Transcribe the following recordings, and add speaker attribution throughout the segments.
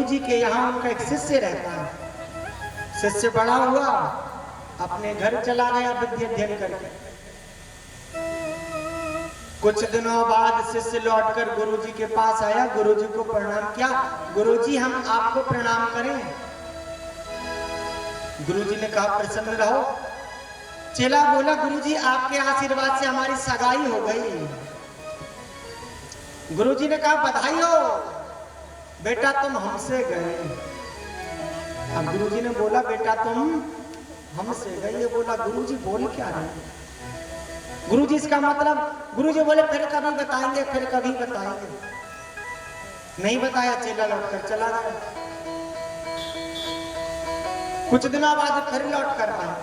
Speaker 1: गुरुजी के यहाँ उनका एक शिष्य रहता है। शिष्य बड़ा हुआ, अपने घर चला गया विद्या अध्ययन करके। कुछ दिनों बाद शिष्य लौटकर गुरुजी के पास आया, गुरुजी को प्रणाम किया। गुरुजी हम आपको प्रणाम करें? गुरुजी ने कहा प्रसन्न रहो। चेला बोला गुरुजी आपके आशीर्वाद से हमारी सगाई हो गई। गुरुजी ने कहा बधाई हो बेटा, तुम हमसे गए। अब गुरुजी ने बोला बेटा तुम हमसे गए। ये बोला गुरुजी बोल क्या रहे? गुरुजी इसका मतलब, गुरुजी बोले फिर कभी बताएंगे, फिर कभी बताएंगे। नहीं बताया, चेला लौटकर चला गया। कुछ दिनों बाद फिर लौट कर आया,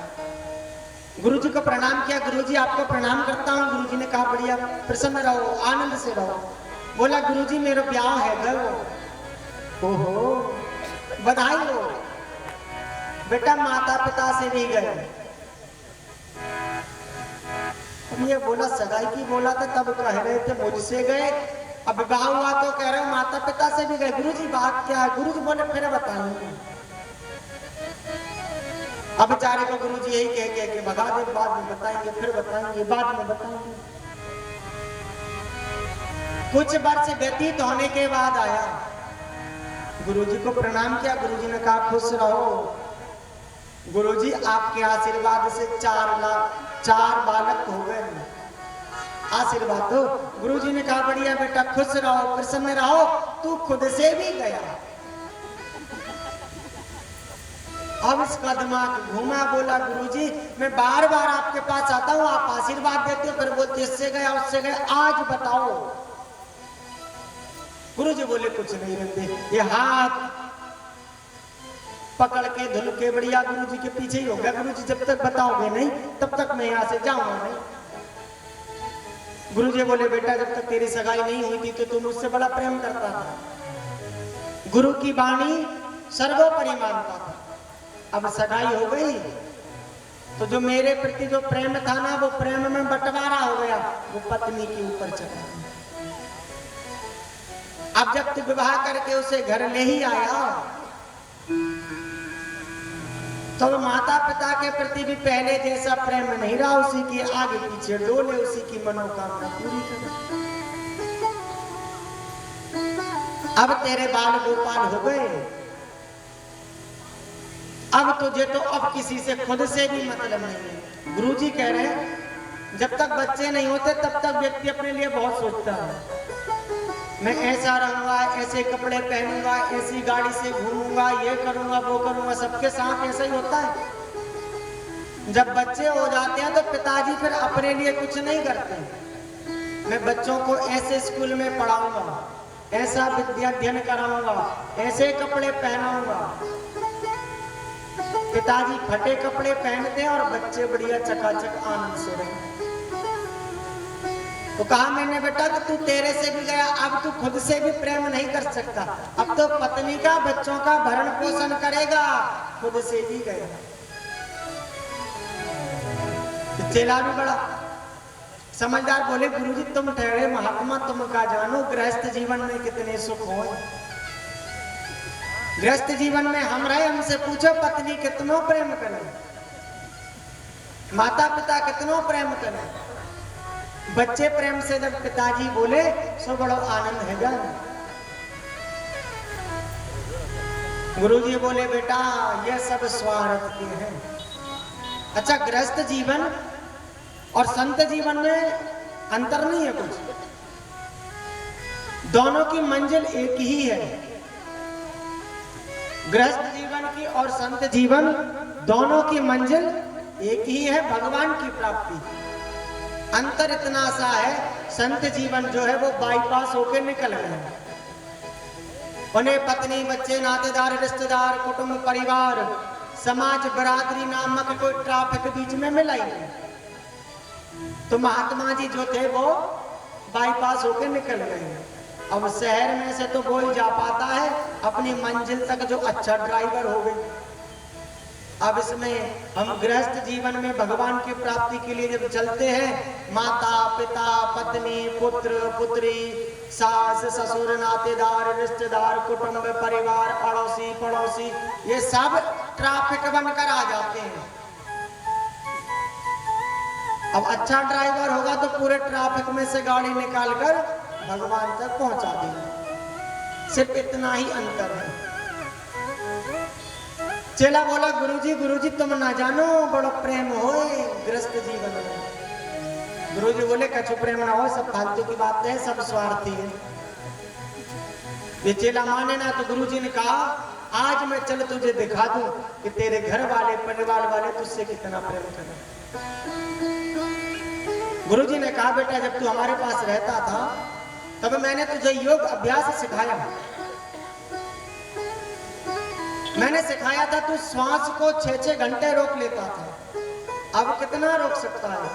Speaker 1: गुरुजी को प्रणाम किया। गुरुजी आपको प्रणाम करता हूँ। गुरुजी ने कहा बढ़िया, प्रसन्न रहो, आनंद से रहो। बोला गुरुजी मेरा ब्याह है गए। ओहो बधाई हो बेटा, माता पिता से नहीं गए। ये बोला सगाई की बोला था तब कह रहे थे मुझसे गए, अब विवाह हुआ तो कह रहे हो माता पिता से भी गए। गुरुजी बात क्या है? गुरुजी बोले फिर बताएंगे। अब बेचारे को गुरुजी यही कह के भगा दे, बाद में बताएंगे, फिर बताएंगे, बाद में बताएंगे। कुछ वर्ष व्यतीत होने के बाद आया, गुरुजी को प्रणाम किया। गुरुजी ने कहा खुश रहो गुरुजी, आपके आशीर्वाद से 4 बालक हो गए। आशीर्वाद तो गुरुजी ने कहा बढ़िया बेटा, खुश रहो, प्रसन्न रहो, तू खुद से भी गया। अब इसका दिमाग घूमा, बोला गुरुजी मैं बार बार आपके पास आता हूँ, आप आशीर्वाद देते हो, फिर बोलते इससे गया उससे गया, आज बताओ। गुरुजी बोले कुछ नहीं रहते। ये हाथ पकड़ के धुल के बढ़िया गुरुजी के पीछे ही हो गया। गुरुजी जब तक बताओगे नहीं तब तक मैं यहाँ से जाऊंगा नहीं। गुरुजी बोले बेटा जब तक तेरी सगाई नहीं हुई थी तो तू मुझसे बड़ा प्रेम करता था, गुरु की वाणी सर्वोपरि मानता था। अब सगाई हो गई तो जो मेरे प्रति जो प्रेम था ना, वो प्रेम में बंटवारा हो गया, वो पत्नी के ऊपर चढ़ा। अब जब तू विवाह करके उसे घर ले ही आया तो माता पिता के प्रति भी पहले जैसा प्रेम नहीं रहा, उसी के आगे पीछे डोले, उसी की मनोकामना पूरी कर। अब तेरे बाल गोपाल हो गए, अब तुझे तो अब किसी से खुद से भी मतलब नहीं है। गुरुजी कह रहे हैं जब तक बच्चे नहीं होते तब तक व्यक्ति अपने लिए बहुत सोचता है, मैं ऐसा रहूंगा, ऐसे कपड़े पहनूंगा, ऐसी गाड़ी से घूमूंगा, ये करूंगा वो करूंगा। सबके साथ ऐसा ही होता है। जब बच्चे हो जाते हैं तो पिताजी फिर अपने लिए कुछ नहीं करते। मैं बच्चों को ऐसे स्कूल में पढ़ाऊंगा, ऐसा विद्या अध्ययन कराऊंगा, ऐसे कपड़े पहनाऊंगा। पिताजी फटे कपड़े पहनते हैं और बच्चे बढ़िया चकाचक आनंद से रहे। तो कहा मैंने बेटा कि तू तेरे से भी गया, अब तू खुद से भी प्रेम नहीं कर सकता, अब तो पत्नी का बच्चों का भरण पोषण करेगा, खुद से भी गया। तो चेला भी बड़ा समझदार बोले गुरुजी तुम ठहरे महात्मा, तुम का जानो गृहस्थ जीवन में कितने सुख हो। गृहस्थ जीवन में हम रहे, हमसे पूछो पत्नी कितनों प्रेम करे, माता पिता कितनों प्रेम करे, बच्चे प्रेम से जब पिताजी बोले सो बड़ा आनंद है जान। गुरुजी बोले बेटा ये सब स्वार्थ के हैं। अच्छा गृहस्थ जीवन और संत जीवन में अंतर नहीं है कुछ, दोनों की मंजिल एक ही है। गृहस्थ जीवन की और संत जीवन दोनों की मंजिल एक ही है, भगवान की प्राप्ति। अंतर इतना सा है, संत जीवन जो है वो बाईपास होके निकल गए। उन्हें पत्नी बच्चे नातेदार रिश्तेदार कुटुंब परिवार समाज बिरादरी नामक कोई ट्रैफिक बीच में मिला ही नहीं। तो महात्मा जी जो थे वो बाईपास होके निकल गए। अब शहर में से तो कोई जा पाता है अपनी मंजिल तक जो अच्छा ड्राइवर हो गए। अब इसमें हम गृहस्थ जीवन में भगवान की प्राप्ति के लिए जब चलते हैं, माता पिता पत्नी पुत्र पुत्री सास ससुर नातेदार रिश्तेदार कुटुंब परिवार अड़ोस ये सब ट्रैफिक बनकर आ जाते हैं। अब अच्छा ड्राइवर होगा तो पूरे ट्रैफिक में से गाड़ी निकालकर भगवान तक पहुंचा देगा। सिर्फ इतना ही अंतर है। चेला बोला गुरुजी तुम ना जानो बड़ो प्रेम हो गृहस्थ जीवन में। गुरुजी बोले कछु प्रेम ना हो, सब फालतू की बात है, सब स्वार्थी है। ये चेला माने ना तो गुरुजी ने कहा आज मैं चल तुझे दिखा दूं कि तेरे घर वाले परिवार वाले तुझसे कितना प्रेम करें। गुरुजी ने कहा बेटा जब तू हमारे पास रहता था तब मैंने तुझे योग अभ्यास सिखाया। मैंने सिखाया था तू श्वास को 6-6 घंटे रोक लेता था, अब कितना रोक सकता है?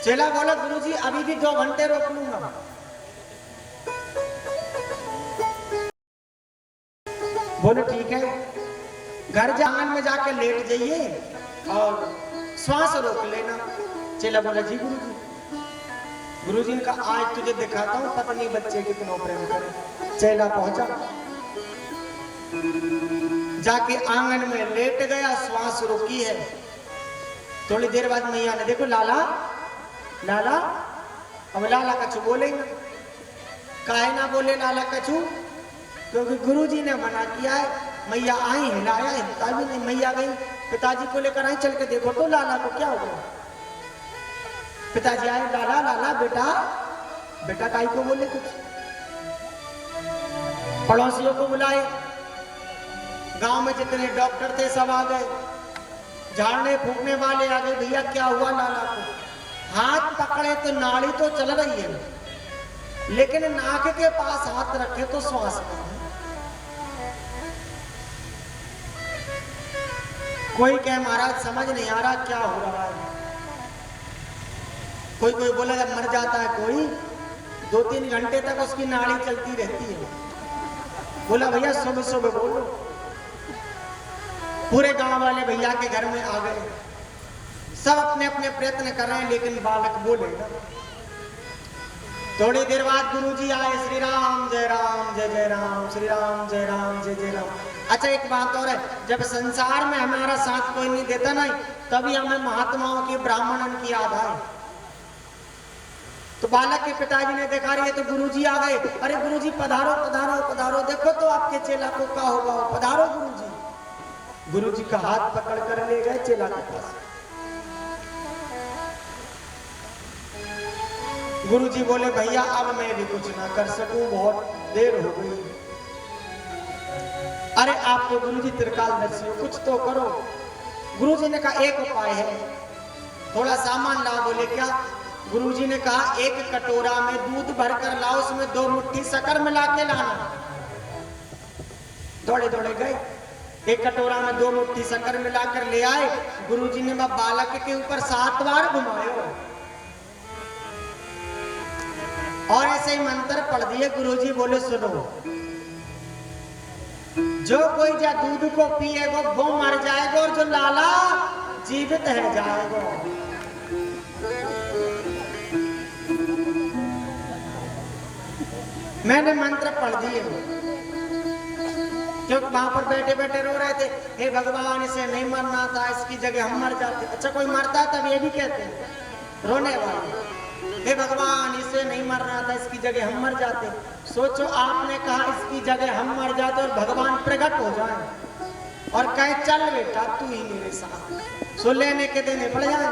Speaker 1: चेला बोला गुरुजी अभी भी 2 घंटे रोक लूंगा। बोले ठीक है, घर आंगन में जाके लेट जाइए और श्वास रोक लेना। चेला बोला जी गुरुजी। गुरुजी ने कहा आज तुझे दिखाता हूँ पत्नी बच्चे कितना प्रेम करे। चेला पहुंचा, जाके आंगन में लेट गया, श्वास रोकी है। थोड़ी देर बाद मैया ने देखो लाला लाला, अब लाला कछु बोले ना। काहे ना बोले लाला कछु? क्योंकि गुरुजी ने मना किया है। मैया आई, हिलाया, हिलता भी नहीं। मैया गई, पिताजी को लेकर आई, चल के देखो तो लाला को क्या हो गया। पिताजी आए, लाला लाला बेटा बेटा काहे को बोले कुछ। पड़ोसियों को बुलाए, गांव में जितने डॉक्टर थे सब आ गए, झाड़ने फूकने वाले आ गए। भैया क्या हुआ लाला को? हाथ पकड़े तो नाड़ी तो चल रही है, लेकिन नाक के पास हाथ रखे तो श्वास नहीं है। कोई कहे महाराज समझ नहीं आ रहा क्या हो रहा है। कोई कोई बोला जब मर जाता है कोई 2-3 घंटे तक उसकी नाड़ी चलती रहती है। बोला भैया सुबह सुबह बोलो। पूरे गांव वाले भैया के घर में आ गए, सब अपने अपने प्रयत्न कर रहे हैं लेकिन बालक बोलेगा। थोड़ी देर बाद गुरुजी आए, श्री राम जय राम, श्री राम जय जय राम। अच्छा एक बात और है, जब संसार में हमारा साथ कोई नहीं देता ना, तभी हमें महात्माओं की ब्राह्मणन की याद आए। तो बालक के पिताजी ने देखा रही है तो गुरुजी आ गए। अरे गुरुजी पधारो पधारो पधारो, देखो तो आपके चेला को क्या होगा, पधारो गुरुजी। गुरुजी का हाथ पकड़ कर ले गए चेला के पास। गुरुजी बोले भैया अब मैं भी कुछ ना कर सकूं, बहुत देर हो गई। अरे आप तो गुरुजी त्रिकालदर्शी हो, कुछ तो करो। गुरुजी ने कहा एक उपाय है, थोड़ा सामान लाओ। बोले क्या? गुरुजी ने कहा एक कटोरा में दूध भरकर लाओ, उसमें 2 मुट्ठी शक्कर मिला के लाना। दौड़े दौड़े गए, एक कटोरा में 2 मुट्ठी शक्कर मिलाकर ले आए। गुरुजी ने बालक के ऊपर 7 बार घुमाया और ऐसे ही मंत्र पढ़ दिए। गुरुजी बोले सुनो, जो कोई जा दूध को पिएगा वो मर जाएगा और जो लाला जीवित है जाएगा। मैंने मंत्र पढ़ दिए, क्योंकि वहां पर बैठे बैठे रो रहे थे, हे भगवान इसे नहीं मरना था, इसकी जगह हम मर जाते। अच्छा कोई मरता है तब ये भी कहते हैं रोने वाले, हे भगवान इसे नहीं मरना था, इसकी जगह हम मर जाते। सोचो आपने कहा इसकी जगह हम मर जाते और भगवान प्रकट हो जाए और कहे चल बेटा तू ही मेरे साथ, सो लेने के देने पड़ जाए।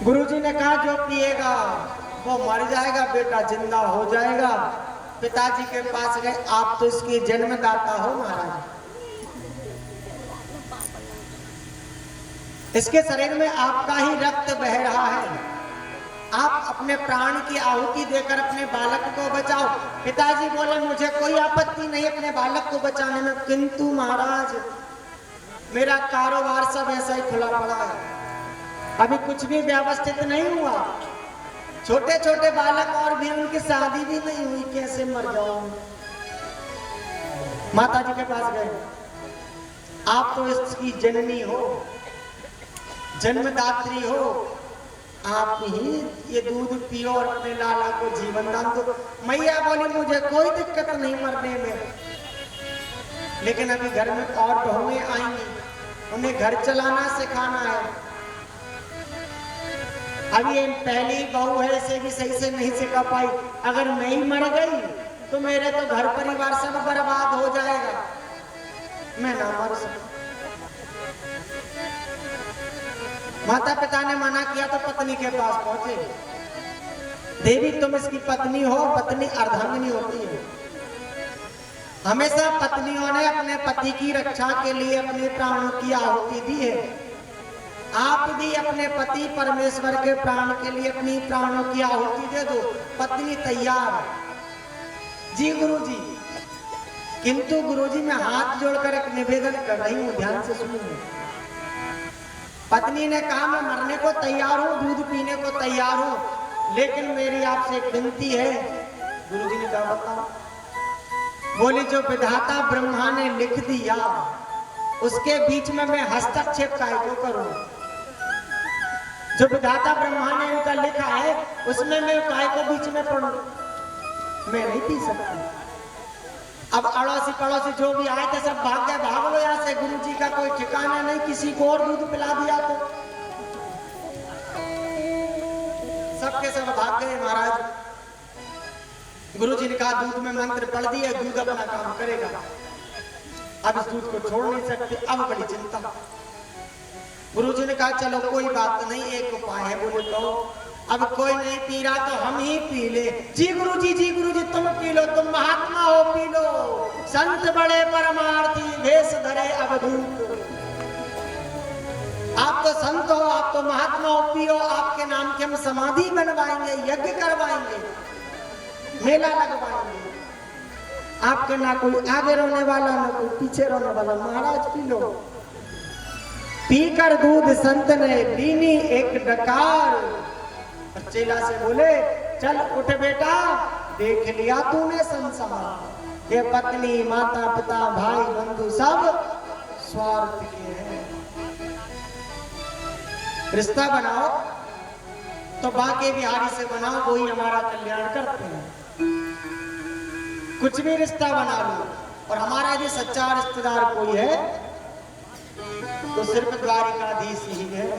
Speaker 1: गुरुजी ने कहा जो पिएगा वो मर जाएगा, बेटा जिंदा हो जाएगा। पिताजी के पास गए, आप तो इसकी जन्मदाता हो महाराज, इसके शरीर में आपका ही रक्त बह रहा है, आप अपने प्राण की आहुति देकर अपने बालक को बचाओ। पिताजी बोले मुझे कोई आपत्ति नहीं अपने बालक को बचाने में, किंतु महाराज मेरा कारोबार सब ऐसा ही खुला पड़ा है, अभी कुछ भी व्यवस्थित नहीं हुआ, छोटे छोटे बालक और भी उनकी शादी भी नहीं हुई, कैसे मर जाऊं। माता जी के पास गए, आप तो इसकी जननी हो, जन्मदात्री हो, आप ही ये दूध पियो और अपने लाला को जीवन दान दो। मैया बोली मुझे कोई दिक्कत नहीं मरने में, लेकिन अभी घर में और बहुएं आएंगी, उन्हें घर चलाना सिखाना है। अभी ये पहली बहू है, इसे भी सही से नहीं सिखा पाई। अगर मैं ही मर गई तो मेरे तो घर परिवार सब बर्बाद हो जाएगा, मैं ना मर सकूं। माता पिता ने मना किया तो पत्नी के पास पहुंचे। देवी तुम इसकी पत्नी हो, पत्नी अर्धांगिनी होती है। हमेशा पत्नियों ने अपने पति की रक्षा के लिए अपने प्राणों की आहुति दी है। आप भी अपने पति परमेश्वर के प्राण के लिए अपनी प्राणों की आहुति दे दो। पत्नी तैयार है जी गुरुजी, किंतु गुरुजी मैं हाथ जोड़कर एक निवेदन कर रही हूँ, ध्यान से सुनिए। पत्नी ने कहा मैं मरने को तैयार हूँ, दूध पीने को तैयार हूँ, लेकिन मेरी आपसे एक विनती है। गुरुजी ने कहा बताओ। बोली जो विधाता ब्रह्मा ने लिख दिया उसके बीच में मैं हस्तक्षेप काहे को करूं? जो विधाता ब्रह्मा ने उनका लिखा है उसमें मैं काहे को बीच में पढ़ूं? मैं नहीं पी सकती। अब अड़ोसी पड़ोसी जो भी आए थे सब भाग गए, भाग लो यहाँ से, गुरु जी का कोई ठिकाना नहीं, किसी को और दूध पिला दिया तो सबके सब भाग गए। महाराज गुरु जी ने कहा दूध में मंत्र पढ़ दिए, दूध अपना काम करेगा, अब इस दूध को छोड़ नहीं सकते। अब बड़ी चिंता। गुरु जी ने कहा चलो कोई बात नहीं, एक उपाय है। बोले कहो। अब कोई नहीं पी रहा तो हम ही पी ले। जी गुरु जी तुम पी लो, तुम महात्मा हो, पी लो। संत बड़े परमार्थी भेष धरे अवधूत। आप तो संत हो, आप तो महात्मा हो, पियो। आपके नाम की हम समाधि बनवाएंगे, यज्ञ करवाएंगे, मेला लगवाएंगे। आपके ना कोई आगे रोने वाला ना कोई पीछे रोने वाला। महाराज पी लो। पीकर दूध संत ने लीनी एक डकार। चेला से बोले चल उठ बेटा, देख लिया तूने संसार, ये पत्नी माता पिता भाई बंधु सब स्वार्थ के हैं। रिश्ता बनाओ तो बाके बिहारी से बनाओ, वही हमारा कल्याण करते हैं। कुछ भी रिश्ता बना लो, और हमारा यदि सच्चा रिश्तेदार कोई है तो सिर्फ द्वारिकाधीश ही है।